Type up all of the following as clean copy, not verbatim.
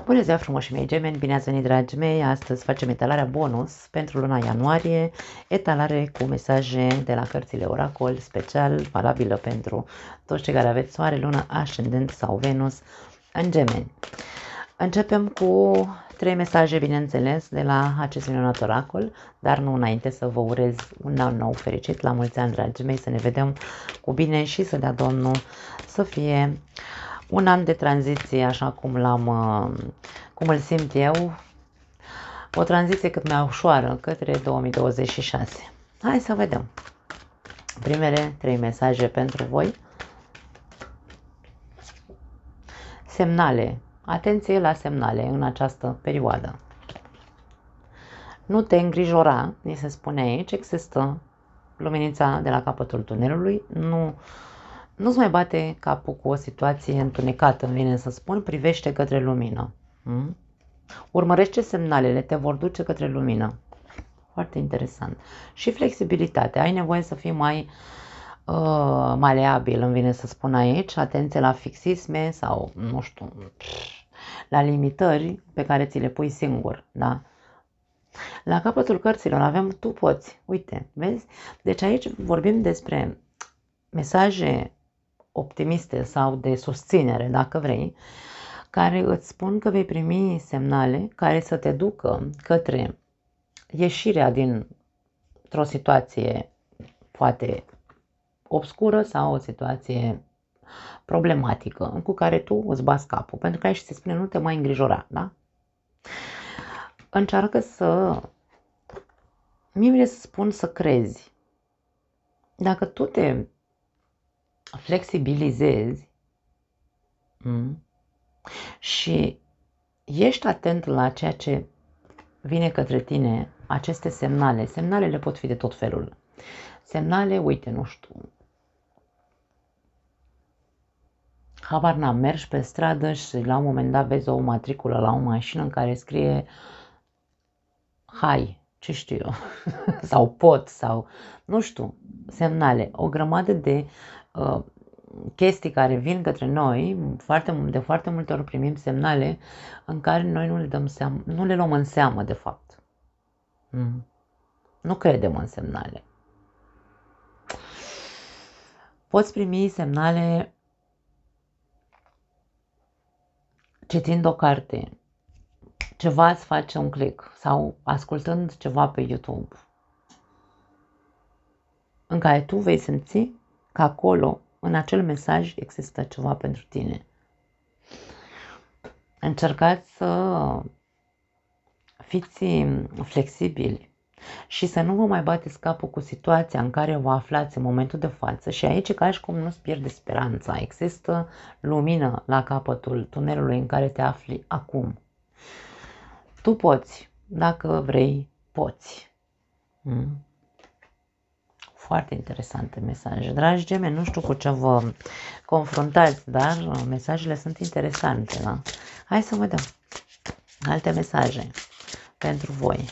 Bună ziua frumoși mei gemeni, bine ați venit dragi mei, astăzi facem etalarea bonus pentru luna ianuarie, etalare cu mesaje de la cărțile Oracol, special, valabilă pentru toți cei care aveți soare, lună, ascendent sau Venus în gemeni. Începem cu 3 mesaje, bineînțeles, de la acest minunat oracol, dar nu înainte să vă urez un an nou fericit, la mulți ani dragi mei, să ne vedem cu bine și să dea Domnul să fie un an de tranziție, așa cum îl simt eu, o tranziție cât mai ușoară către 2026. Hai să vedem. Primele 3 mesaje pentru voi. Semnale. Atenție la semnale în această perioadă. Nu te îngrijora, ni se spune aici, există luminița de la capătul tunelului, nu-ți mai bate capul cu o situație întunecată, îmi vine să spun, privește către lumină. Urmărește semnalele, te vor duce către lumină. Foarte interesant. Și flexibilitate. Ai nevoie să fii mai maleabil, îmi vine să spun aici. Atenție la fixisme sau, nu știu, la limitări pe care ți le pui singur. Da? La capătul cărților avem tu poți. Uite, vezi? Deci aici vorbim despre mesaje optimiste sau de susținere, dacă vrei, care îți spun că vei primi semnale care să te ducă către ieșirea dintr-o situație poate obscură sau o situație problematică cu care tu îți bați capul. Pentru că aici se spune nu te mai îngrijora, da? Încearcă să... Mie vine să spun să crezi. Dacă tu te flexibilizezi și ești atent la ceea ce vine către tine, aceste semnale, semnalele pot fi de tot felul. Semnale, uite, nu știu, habar n-am, mergi pe stradă și la un moment dat vezi o matriculă la o mașină în care scrie hai, ce știu eu, sau pot, sau nu știu, semnale, o grămadă de chestii care vin către noi, de foarte multe ori primim semnale în care noi nu le luăm în seamă de fapt. Nu credem în semnale. Poți primi semnale citind o carte, ceva îți face un click sau ascultând ceva pe YouTube în care tu vei simți că acolo, în acel mesaj, există ceva pentru tine. Încercați să fiți flexibili și să nu vă mai bateți capul cu situația în care vă aflați în momentul de față și aici e ca și cum nu-ți pierde speranța. Există lumină la capătul tunelului în care te afli acum. Tu poți, dacă vrei, poți. Foarte interesante mesaje. Dragi gemeni, nu știu cu ce vă confruntați, dar mesajele sunt interesante. Da? Hai să vedem alte mesaje pentru voi.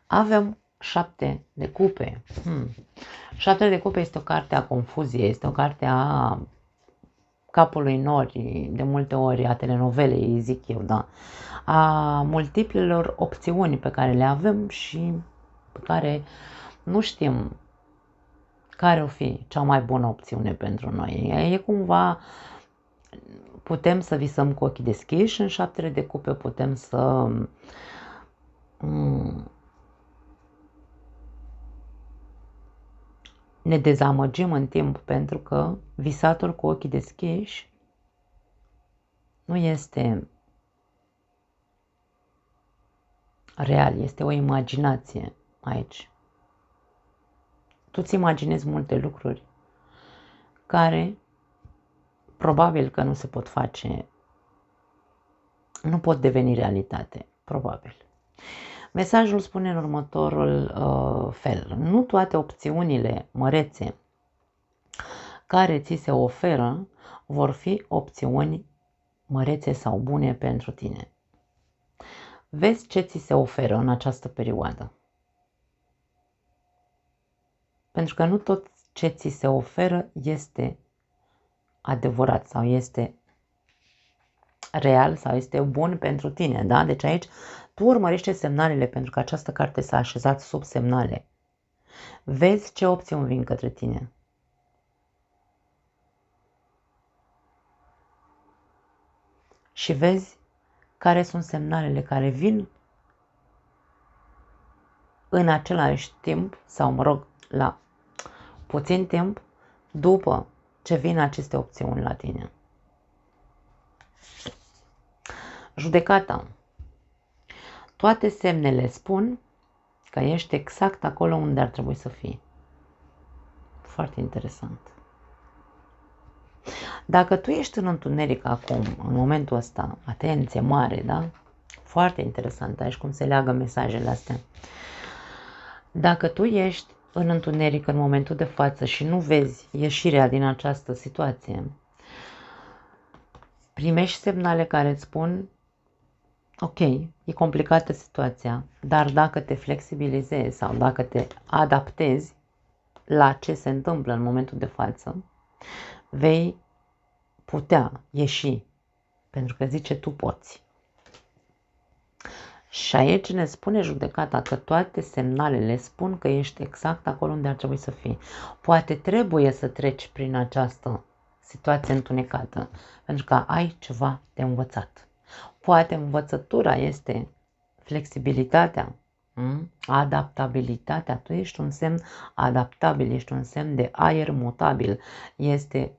Avem 7 de cupe. 7 de cupe este o carte a confuziei, este o carte a capului nori, de multe ori a telenovelei, zic eu, da, a multiplelor opțiuni pe care le avem și pe care nu știm care o fi cea mai bună opțiune pentru noi. E cumva, putem să visăm cu ochii deschiși, în 7 de cupe putem să ne dezamăgim în timp, pentru că visatul cu ochii deschiși nu este real, este o imaginație aici. Tu îți imaginezi multe lucruri care probabil că nu se pot face, nu pot deveni realitate, probabil. Mesajul spune în următorul fel. Nu toate opțiunile mărețe care ți se oferă vor fi opțiuni mărețe sau bune pentru tine. Vezi ce ți se oferă în această perioadă. Pentru că nu tot ce ți se oferă este adevărat sau este real sau este bun pentru tine, da? Deci aici tu urmărește semnalele pentru că această carte s-a așezat sub semnale. Vezi ce opțiuni vin către tine. Și vezi care sunt semnalele care vin în același timp, sau mă rog, la puțin timp, după ce vin aceste opțiuni la tine. Judecata. Toate semnele spun că ești exact acolo unde ar trebui să fii. Foarte interesant. Dacă tu ești în întuneric acum, în momentul ăsta, atenție mare, da? Foarte interesant aici cum se leagă mesajele astea. Dacă tu ești în întuneric în momentul de față și nu vezi ieșirea din această situație, primești semnale care îți spun: ok, e complicată situația, dar dacă te flexibilizezi sau dacă te adaptezi la ce se întâmplă în momentul de față, vei putea ieși, pentru că zice tu poți. Și aici ne spune judecata că toate semnalele spun că ești exact acolo unde ar trebui să fii. Poate trebuie să treci prin această situație întunecată, pentru că ai ceva de învățat. Poate învățătura este flexibilitatea, adaptabilitatea. Tu ești un semn adaptabil, ești un semn de aer mutabil. Este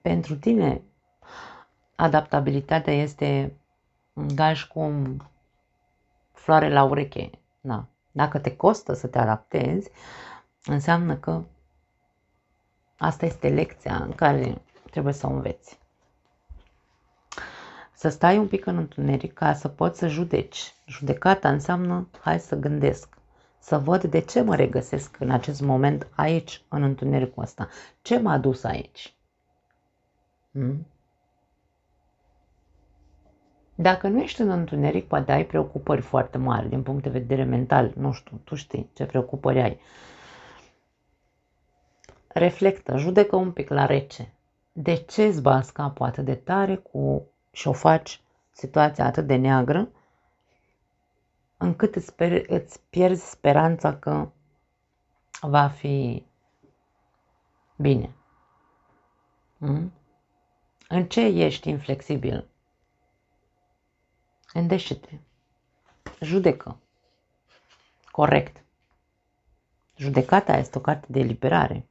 pentru tine adaptabilitatea este gaj cum floare la ureche. Da. Dacă te costă să te adaptezi, înseamnă că asta este lecția în care trebuie să o înveți. Să stai un pic în întuneric ca să poți să judeci. Judecata înseamnă hai să gândesc, să văd de ce mă regăsesc în acest moment aici, în întunericul ăsta. Ce m-a dus aici? Dacă nu ești în întuneric, poate ai preocupări foarte mari din punct de vedere mental. Nu știu, tu știi ce preocupări ai. Reflectă, judecă un pic la rece. De ce îți bați capul atât de tare și o faci situația atât de neagră, încât îți pierzi speranța că va fi bine? În ce ești inflexibil? Gândește-te. Judecă. Corect. Judecata este o carte de eliberare.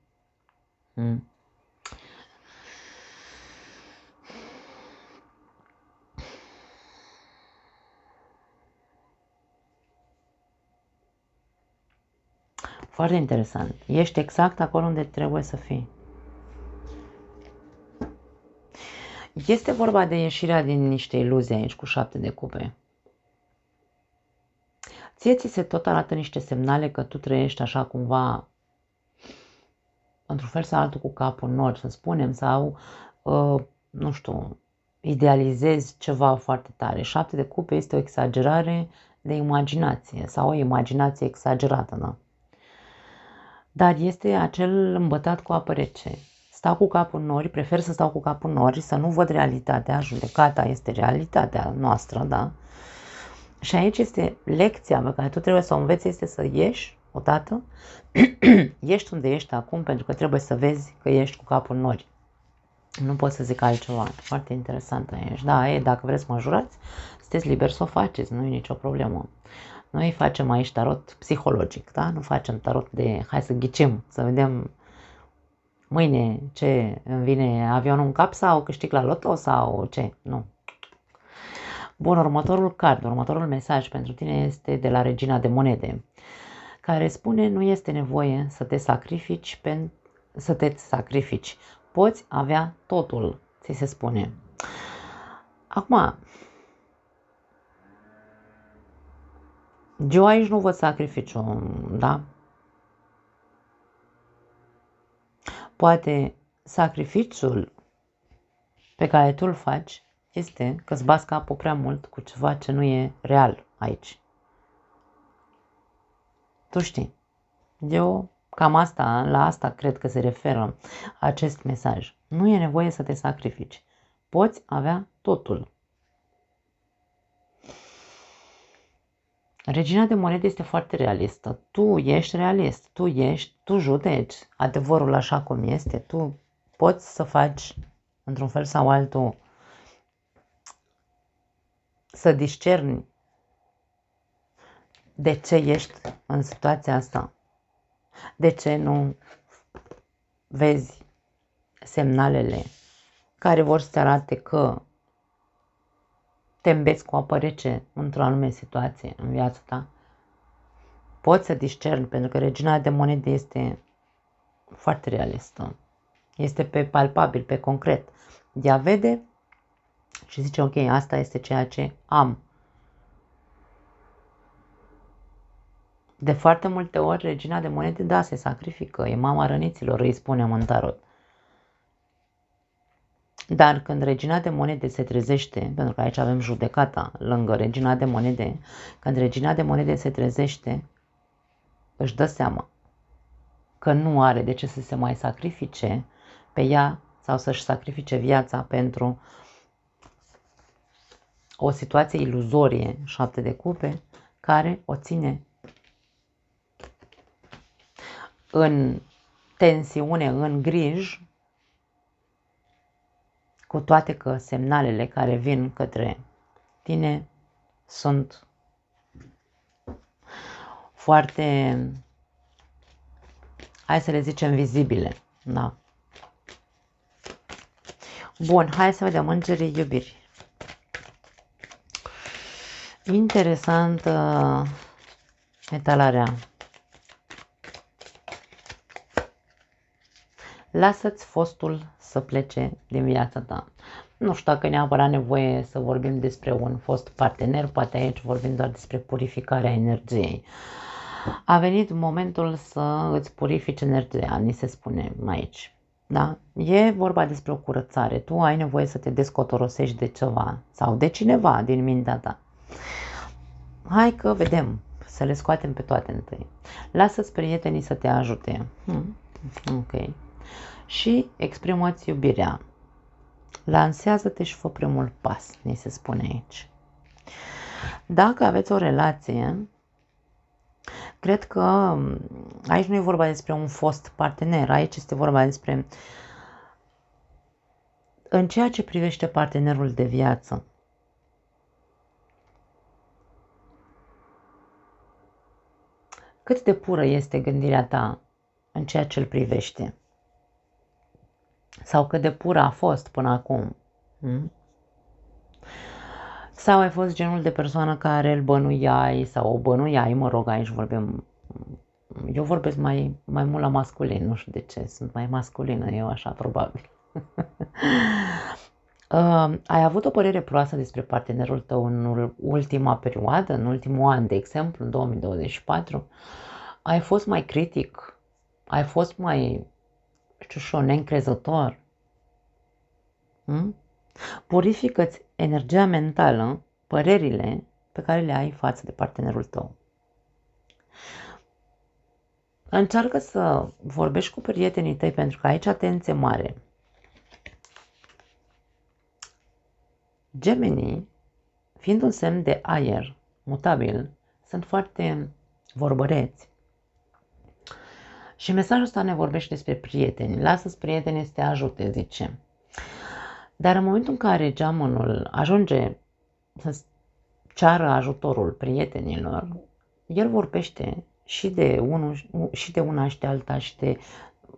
Foarte interesant. Ești exact acolo unde trebuie să fii. Este vorba de ieșirea din niște iluzii aici cu 7 de cupe. Ție ți se tot arată niște semnale că tu trăiești așa cumva, într-un fel sau altul, cu capul în nori, să spunem, sau, nu știu, idealizezi ceva foarte tare. 7 de cupe este o exagerare de imaginație sau o imaginație exagerată, da? Dar este acel îmbătat cu apă rece. Stau cu capul în nori, prefer să stau cu capul în nori, să nu văd realitatea. Judecata este realitatea noastră, da? Și aici este lecția pe care tu trebuie să o înveți, este să ieși odată, ești unde ești acum, pentru că trebuie să vezi că ești cu capul în nori. Nu pot să zic altceva. Foarte interesant aici. Da, dacă vreți să mă jurați, sunteți liberi să o faceți, nu e nicio problemă. Noi facem aici tarot psihologic, da? Nu facem tarot de hai să ghicim, să vedem mâine ce îmi vine avionul în cap sau câștig la loto sau ce. Nu. Bun, următorul mesaj pentru tine este de la Regina de Monede, care spune: nu este nevoie să te sacrifici, poți avea totul, ți se spune. Acum, eu aici nu văd sacrificiu, da? Poate sacrificiul pe care tu îl faci este că îți bați capul prea mult cu ceva ce nu e real aici. Tu știi, eu Cam asta, la asta cred că se referă acest mesaj. Nu e nevoie să te sacrifici. Poți avea totul. Regina de monede este foarte realistă. Tu ești realist, tu judeci adevărul așa cum este, tu poți să faci într-un fel sau altul, să discerni de ce ești în situația asta, de ce nu vezi semnalele care vor să te arate că te îmbeți cu apă rece într-o anume situație în viața ta. Poți să discerni, pentru că regina de monede este foarte realistă. Este pe palpabil, pe concret. Ea vede și zice, ok, asta este ceea ce am. De foarte multe ori, regina de monede, da, se sacrifică, e mama răniților, îi spunem în tarot. Dar când regina de monede se trezește, pentru că aici avem judecata lângă regina de monede, când regina de monede se trezește, își dă seama că nu are de ce să se mai sacrifice pe ea sau să-și sacrifice viața pentru o situație iluzorie, 7 de cupe, care o ține în tensiune, în griji, cu toate că semnalele care vin către tine sunt foarte, hai să le zicem, vizibile. Da. Bun, hai să vedem îngerii iubirii. Interesantă etalarea. Lasă-ți fostul să plece din viața ta. Nu știu dacă neapărat nevoie să vorbim despre un fost partener, poate aici vorbim doar despre purificarea energiei. A venit momentul să îți purifici energia, ni se spune aici. Da? E vorba despre o curățare. Tu ai nevoie să te descotorosești de ceva sau de cineva din mintea ta. Hai că vedem, să le scoatem pe toate întâi. Lasă-ți prietenii să te ajute. Ok. Și exprimă-ți iubirea. Lansează-te și fă primul pas, ni se spune aici. Dacă aveți o relație, cred că aici nu e vorba despre un fost partener, aici este vorba despre în ceea ce privește partenerul de viață. Cât de pură este gândirea ta în ceea ce îl privește? Sau cât de pură a fost până acum? Sau ai fost genul de persoană care îl bănuiai sau o bănuiai, mă rog, aici vorbim, eu vorbesc mai mult la masculin, nu știu de ce, sunt mai masculină eu așa, probabil. Ai avut o părere proastă despre partenerul tău în ultima perioadă, în ultimul an, de exemplu, în 2024? Ai fost mai critic? Ai fost mai, știu și eu, neîncrezător? Purifică-ți energia mentală, părerile pe care le ai față de partenerul tău. Încearcă să vorbești cu prietenii tăi, pentru că aici atenție mare. Gemenii, fiind un semn de aer mutabil, sunt foarte vorbăreți. Și mesajul ăsta ne vorbește despre prieteni. Lasă-ți prietenii să te ajute, zice. Dar în momentul în care geamonul ajunge să ceară ajutorul prietenilor, el vorbește și de unul și de una și de alta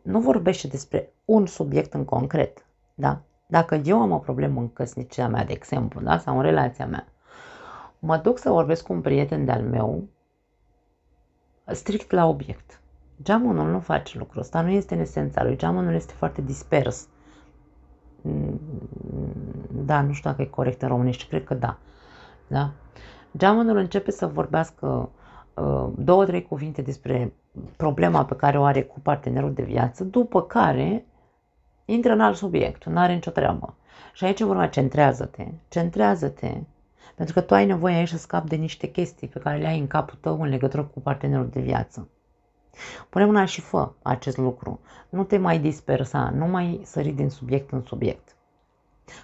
nu vorbește despre un subiect în concret, da? Dacă eu am o problemă în căsnicia mea, de exemplu, da, sau în relația mea, mă duc să vorbesc cu un prieten de-al meu strict la obiect. Geamonul nu face lucrul ăsta, nu este în esența lui. Geamonul este foarte dispers. Da, nu știu dacă e corect în românește, cred că da. Da? Geamonul începe să vorbească 2-3 cuvinte despre problema pe care o are cu partenerul de viață, după care intră în alt subiect, nu are nicio treabă. Și aici vorba, centrează-te, pentru că tu ai nevoie aici să scapi de niște chestii pe care le ai în capul tău în legătură cu partenerul de viață. Pune mâna și fă acest lucru. Nu te mai dispersa, nu mai sări din subiect în subiect.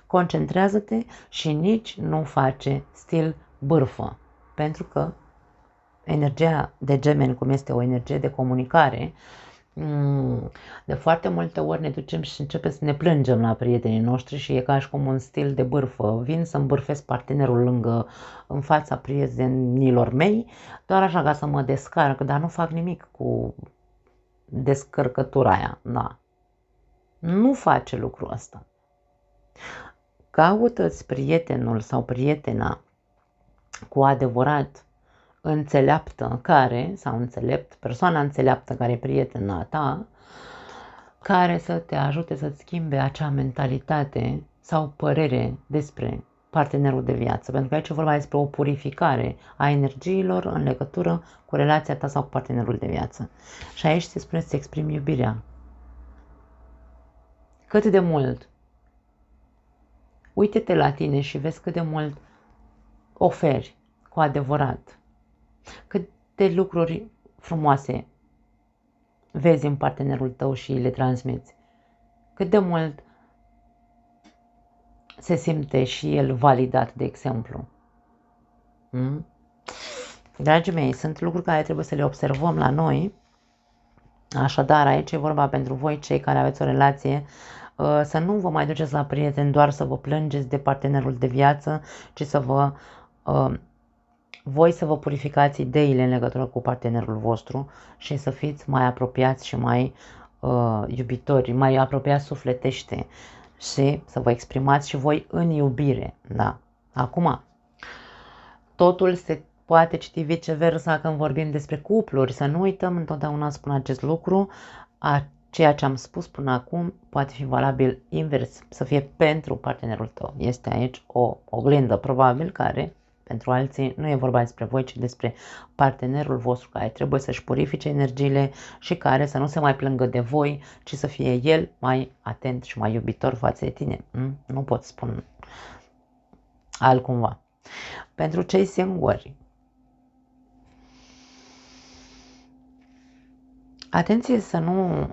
Concentrează-te și nici nu face stil bârfă, pentru că energia de Gemeni, cum este o energie de comunicare, de foarte multe ori ne ducem și începem să ne plângem la prietenii noștri și e ca și cum un stil de bârfă. Vin să-mi bârfesc partenerul lângă, în fața prietenilor mei, doar așa ca să mă descarc, dar nu fac nimic cu descărcătura aia. Da. Nu face lucrul ăsta. Caută-ți prietenul sau prietena cu adevărat înțeleaptă care, sau înțelept, persoana înțeleaptă care e prietena ta, care să te ajute să-ți schimbe acea mentalitate sau părere despre partenerul de viață. Pentru că aici e vorba despre o purificare a energiilor în legătură cu relația ta sau cu partenerul de viață. Și aici se spune să exprimi iubirea. Cât de mult uite-te la tine și vezi cât de mult oferi cu adevărat. Câte lucruri frumoase vezi în partenerul tău și le transmiți. Cât de mult se simte și el validat, de exemplu. Dragii mei, sunt lucruri care trebuie să le observăm la noi. Așadar, aici e vorba pentru voi, cei care aveți o relație, să nu vă mai duceți la prieteni doar să vă plângeți de partenerul de viață, ci să vă voi să vă purificați ideile în legătură cu partenerul vostru și să fiți mai apropiați și mai iubitori, mai apropiați sufletește și să vă exprimați și voi în iubire. Da. Acum, totul se poate citi viceversa când vorbim despre cupluri. Să nu uităm, întotdeauna spun acest lucru, ceea ce am spus până acum poate fi valabil invers, să fie pentru partenerul tău. Este aici o oglindă probabil care pentru alții nu e vorba despre voi, ci despre partenerul vostru care trebuie să-și purifice energiile și care să nu se mai plângă de voi, ci să fie el mai atent și mai iubitor față de tine. Nu pot spune altcumva. Pentru cei singuri, atenție să nu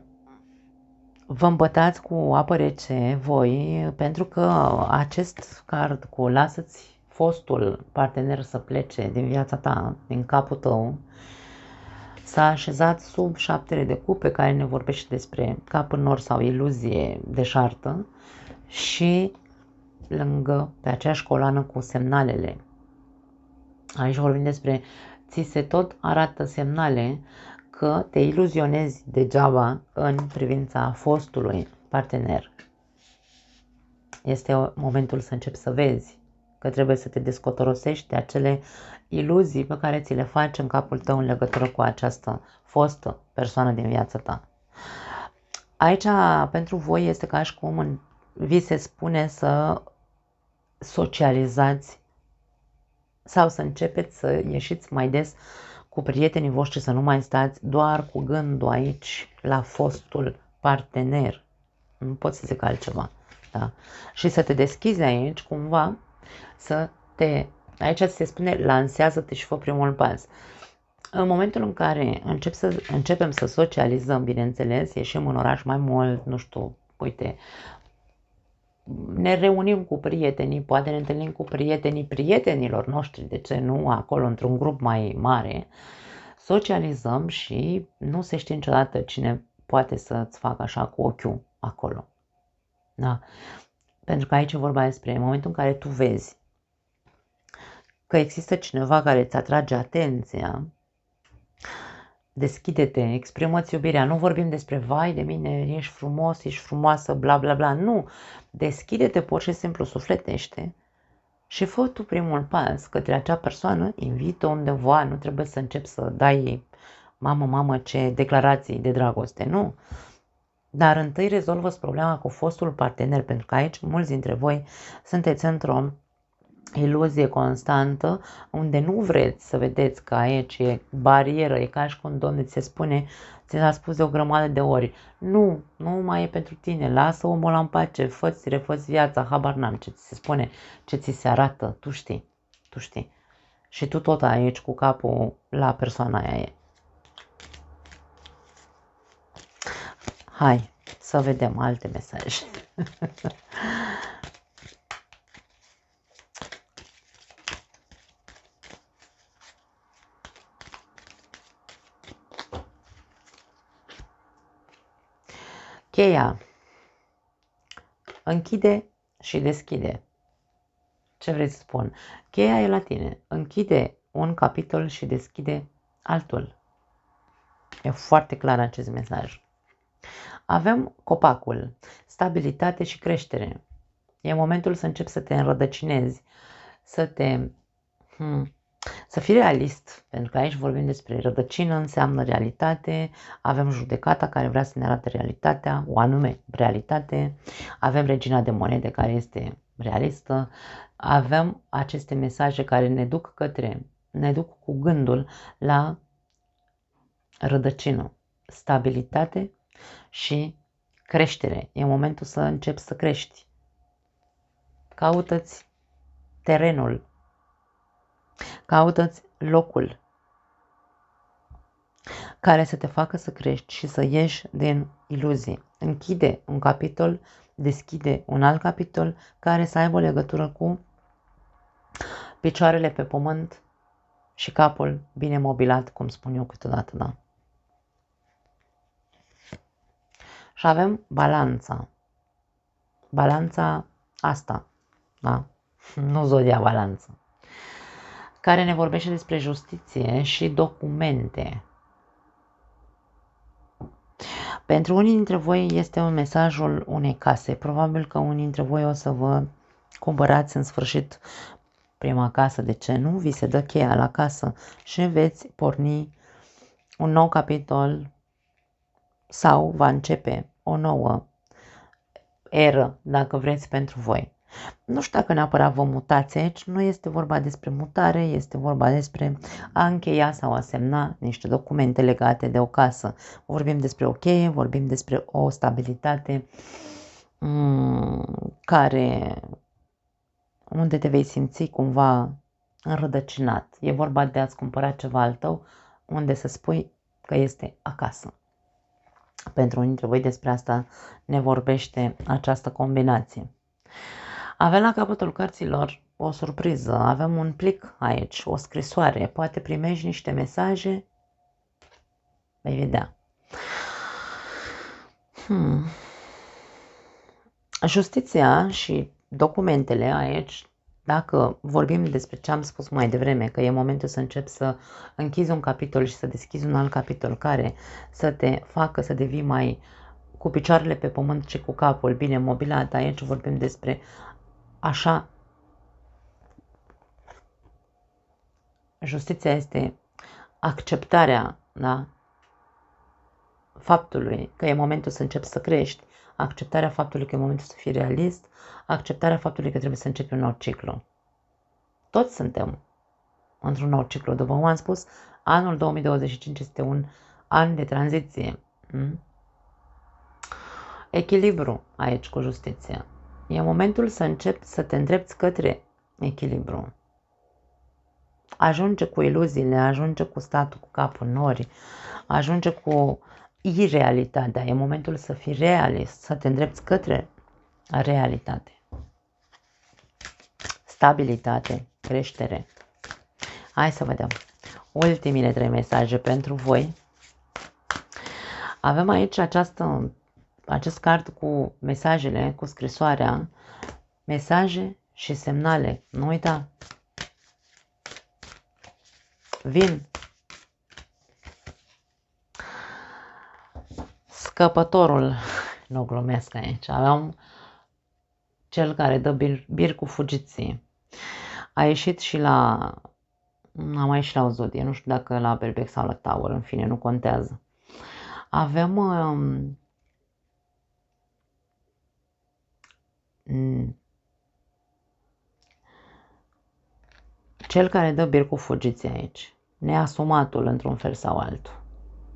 vă îmbătați cu apă rece voi, pentru că acest card cu lasă-ți fostul partener să plece din viața ta, din capul tău, s-a așezat sub 7 de cupe, care ne vorbește despre cap în nor sau iluzie deșartă, și lângă, pe aceeași coloană cu semnalele. Aici vorbim despre ți se tot arată semnale că te iluzionezi degeaba în privința fostului partener. Este momentul să începi să vezi că trebuie să te descotorosești de acele iluzii pe care ți le faci în capul tău în legătură cu această fostă persoană din viața ta. Aici, pentru voi, este ca și cum vi se spune să socializați sau să începeți să ieșiți mai des cu prietenii voștri, să nu mai stați doar cu gândul aici la fostul partener. Nu pot să zic altceva. Da? Și să te deschizi aici cumva, aici se spune lansează-te și fă primul pas. În momentul în care începem să socializăm, bineînțeles, ieșim în oraș mai mult, nu știu, uite, ne reunim cu prietenii, poate ne întâlnim cu prietenii prietenilor noștri, de ce nu, acolo într-un grup mai mare, socializăm și nu se știe niciodată cine poate să-ți facă așa cu ochiul acolo. Da? Pentru că aici e vorba despre momentul în care tu vezi că există cineva care îți atrage atenția, deschide-te, exprimă-ți iubirea. Nu vorbim despre vai de mine, ești frumos, ești frumoasă, bla bla bla. Nu, deschide-te pur și simplu, sufletește și fă tu primul pas către acea persoană, invită undeva, nu trebuie să începi să dai mamă ce declarații de dragoste, nu. Dar întâi rezolvă-ți problema cu fostul partener, pentru că aici mulți dintre voi sunteți într-o iluzie constantă, unde nu vreți să vedeți că aici e barieră, e ca și cum Domnul ți se spune, ți s-a spus de o grămadă de ori, nu mai e pentru tine, lasă omul ăla în pace, fă-ți, refă-ți viața, habar n-am ce ți se spune, ce ți se arată, tu știi. Și tu tot aici cu capul la persoana aia e. Hai să vedem alte mesaje. Cheia. Închide și deschide. Ce vrei să spun? Cheia e la tine. Închide un capitol și deschide altul. E foarte clar acest mesaj. Avem copacul, stabilitate și creștere. E momentul să începi să te înrădăcinezi, să fii realist, pentru că aici vorbim despre rădăcină, înseamnă realitate, avem judecata care vrea să ne arate realitatea, o anume realitate, avem regina de monede care este realistă, avem aceste mesaje care ne duc cu gândul la rădăcină, stabilitate și creștere. E momentul să începi să crești. Caută-ți terenul, caută-ți locul care să te facă să crești și să ieși din iluzii. Închide un capitol, deschide un alt capitol care să aibă legătură cu picioarele pe pământ și capul bine mobilat, cum spun eu câteodată, da? Și avem balanța. Balanța asta, da? Nu zodia balanță. Care ne vorbește despre justiție și documente. Pentru unii dintre voi este un mesajul unei case. Probabil că unii dintre voi o să vă cumpărați în sfârșit prima casă. De ce nu? Vi se dă cheia la casă și veți porni un nou capitol sau va începe o nouă eră, dacă vreți, pentru voi. Nu știu dacă neapărat vă mutați aici, nu este vorba despre mutare, este vorba despre a încheia sau a semna niște documente legate de o casă. Vorbim despre o cheie, vorbim despre o stabilitate unde te vei simți cumva înrădăcinat. E vorba de a-ți cumpăra ceva al tău unde să spui că este acasă. Pentru unii dintre voi despre asta ne vorbește această combinație. Avem la capătul cărților o surpriză, avem un plic aici, o scrisoare, poate primești niște mesaje, vei vedea. Justiția și documentele aici, dacă vorbim despre ce am spus mai devreme, că e momentul să începi să închizi un capitol și să deschizi un alt capitol care să te facă să devii mai cu picioarele pe pământ și cu capul bine mobilat, aici vorbim despre așa. Justiția este acceptarea, da, faptului că e momentul să începi să crești, acceptarea faptului că e momentul să fii realist, acceptarea faptului că trebuie să începi un nou ciclu. Toți suntem într-un nou ciclu. După cum am spus, anul 2025 este un an de tranziție. Echilibru aici cu justiția. E momentul să începi să te îndrepți către echilibru. Ajunge cu iluziile, ajunge cu statul cu capul în nori, ajunge cu irealitatea. E momentul să fii realist, să te îndrepți către realitate. Stabilitate, creștere. Hai să vedem. Ultimile 3 mesaje pentru voi. Avem aici acest card cu mesajele, cu scrisoarea, mesaje și semnale. Nu uita. Vin. Scăpătorul. Nu glumesc aici. Aveam cel care dă bir cu fugiții. A ieșit și a mai ieșit la o zodie. Nu știu dacă la Berbec sau la Tower. În fine, nu contează. Avem cel care dă bir cu fugiții aici. Neasumatul într-un fel sau altul.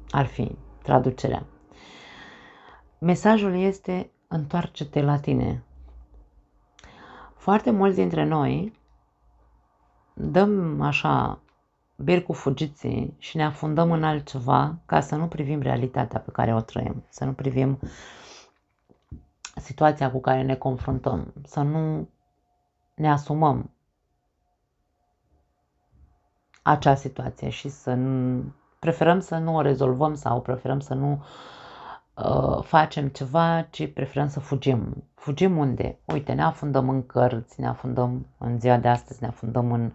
Ar fi traducerea. Mesajul este întoarce-te la tine. Foarte mulți dintre noi dăm așa bircul fugiții și ne afundăm în altceva ca să nu privim realitatea pe care o trăim, să nu privim situația cu care ne confruntăm, să nu ne asumăm acea situație și preferăm să nu o rezolvăm sau preferăm să nu facem ceva, ci preferăm să fugim. Fugim unde? Uite, ne afundăm în cărți, ne afundăm în ziua de astăzi, ne afundăm în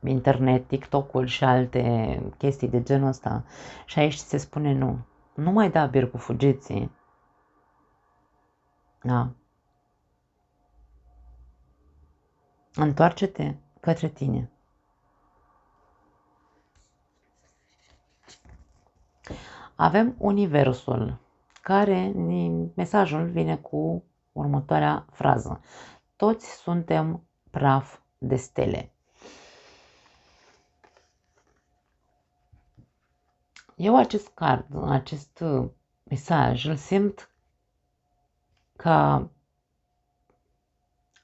internet, TikTok-ul și alte chestii de genul ăsta. Și aici se spune nu. Nu mai da bir cu fugiții. Da. Întoarce-te către tine. Avem Universul, care mesajul vine cu următoarea frază. Toți suntem praf de stele. Eu acest mesaj îl simt ca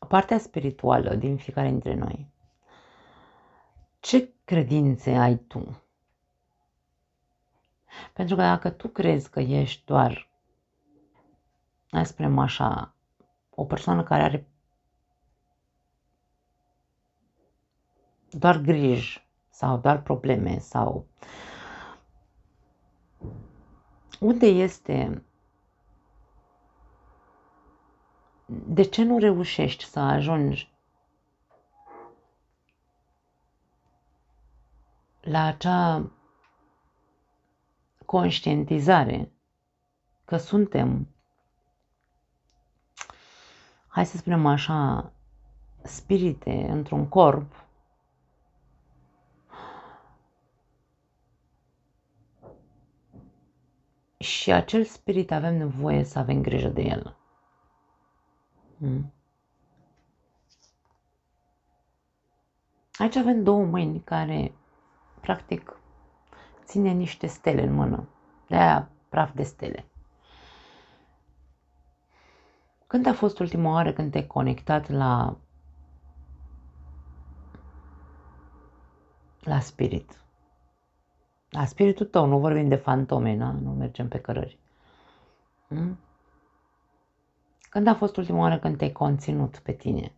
partea spirituală din fiecare dintre noi. Ce credințe ai tu? Pentru că dacă tu crezi că ești doar, hai să spunem așa, o persoană care are doar griji sau doar probleme sau unde este, de ce nu reușești să ajungi la acea conștientizare că suntem, hai să spunem așa, spirite într-un corp și acel spirit avem nevoie să avem grijă de el. Aici avem două mâini care practic ține niște stele în mână, de-aia praf de stele. Când a fost ultima oară când te-ai conectat la spirit? La spiritul tău, nu vorbim de fantome, na? Nu mergem pe cărări. Când a fost ultima oară când te-ai conținut pe tine?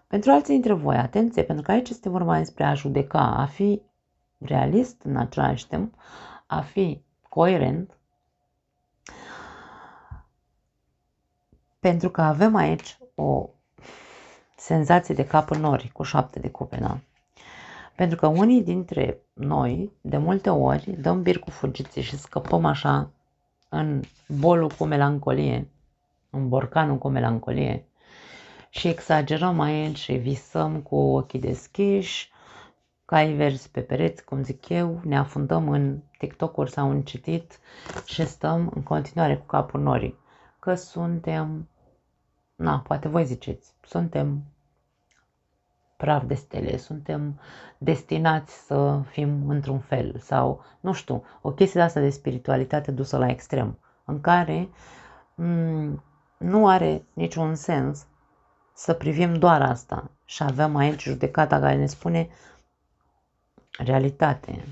Pentru alții dintre voi, atenție, pentru că aici este vorba despre a judeca, a fi realist în același timp, a fi coerent, pentru că avem aici o senzație de cap în nori cu 7 de cupe, da? Pentru că unii dintre noi, de multe ori, dăm bir cu fugiții și scăpăm așa în bolul cu melancolie, în borcanul cu melancolie și exagerăm aici și visăm cu ochii deschiși, cai verzi pe pereți, cum zic eu, ne afundăm în TikTok-uri sau în citit și stăm în continuare cu capul norii. Că suntem, poate voi ziceți, suntem praf de stele, suntem destinați să fim într-un fel sau, nu știu, o chestie de asta de spiritualitate dusă la extrem, în care nu are niciun sens să privim doar asta și avem aici judecata care ne spune realitate,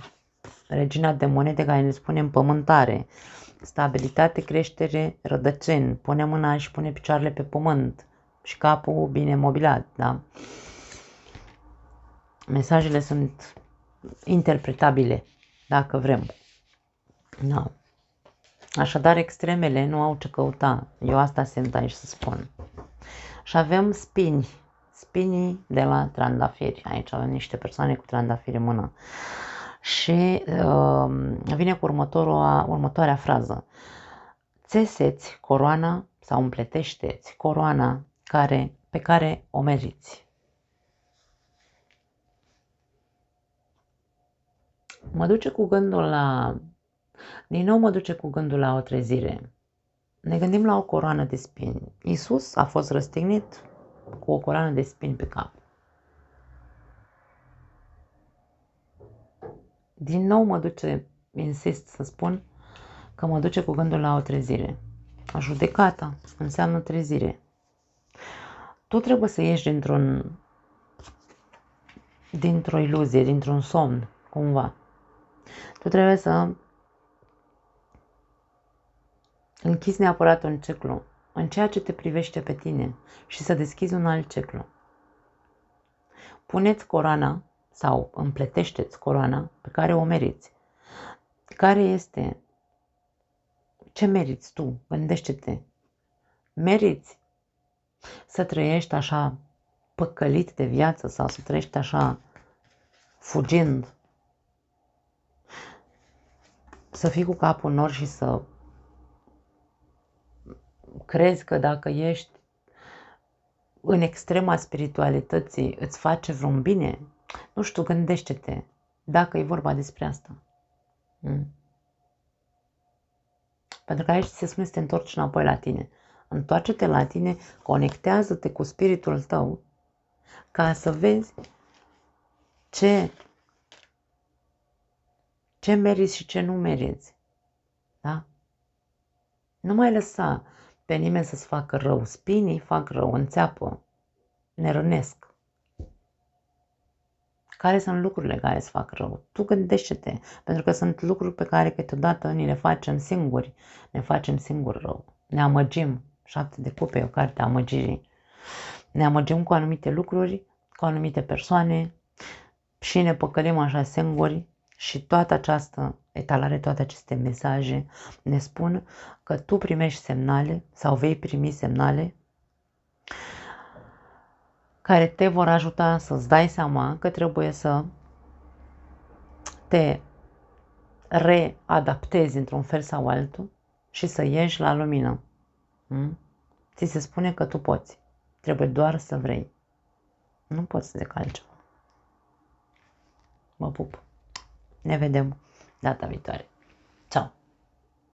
regina de monede care ne spune împământare, stabilitate, creștere, rădăcini, pune mâna și pune picioarele pe pământ și capul bine mobilat, da? Mesajele sunt interpretabile, dacă vrem. Da. Așadar, extremele nu au ce căuta. Eu asta simt aici să spun. Și avem spinii de la trandafiri. Aici avem niște persoane cu trandafiri în mână. Și vine cu următoarea frază. Țeseți coroana sau împletește-ți coroana pe care o meriți. Din nou mă duce cu gândul la o trezire. Ne gândim la o coroană de spini. Iisus a fost răstignit cu o coroană de spini pe cap. Din nou insist să spun, că mă duce cu gândul la o trezire. Judecata înseamnă trezire. Tu trebuie să ieși dintr-o iluzie, dintr-un somn, cumva. Tu trebuie să închizi neapărat un ciclu în ceea ce te privește pe tine și să deschizi un alt ciclu. Puneți coroana sau împletește-ți coroana pe care o meriți. Care este? Ce meriți tu? Gândește-te. Meriți să trăiești așa păcălit de viață sau să trăiești așa fugind? Să fii cu capul în nor și să crezi că dacă ești în extrema spiritualității îți face vreun bine? Nu știu, gândește-te dacă e vorba despre asta. Pentru că aici se spune să te întorci înapoi la tine. Întoarce-te la tine, conectează-te cu spiritul tău ca să vezi ce meriți și ce nu meriți. Da? Nu mai lăsa pe nimeni să-ți facă rău. Spinii fac rău, înțeapă, ne rănesc. Care sunt lucrurile care îți fac rău? Tu gândește-te, pentru că sunt lucruri pe care câteodată ni le facem singuri. Ne facem singuri rău. Ne amăgim. 7 de cupe e o carte a amăgirii. Ne amăgim cu anumite lucruri, cu anumite persoane și ne păcălim așa singuri și toată această etalare, toate aceste mesaje ne spun că tu primești semnale sau vei primi semnale care te vor ajuta să-ți dai seama că trebuie să te readaptezi într-un fel sau altul și să ieși la lumină. Ți se spune că tu poți. Trebuie doar să vrei. Nu poți să zic altceva. Mă pup. Ne vedem data viitoare.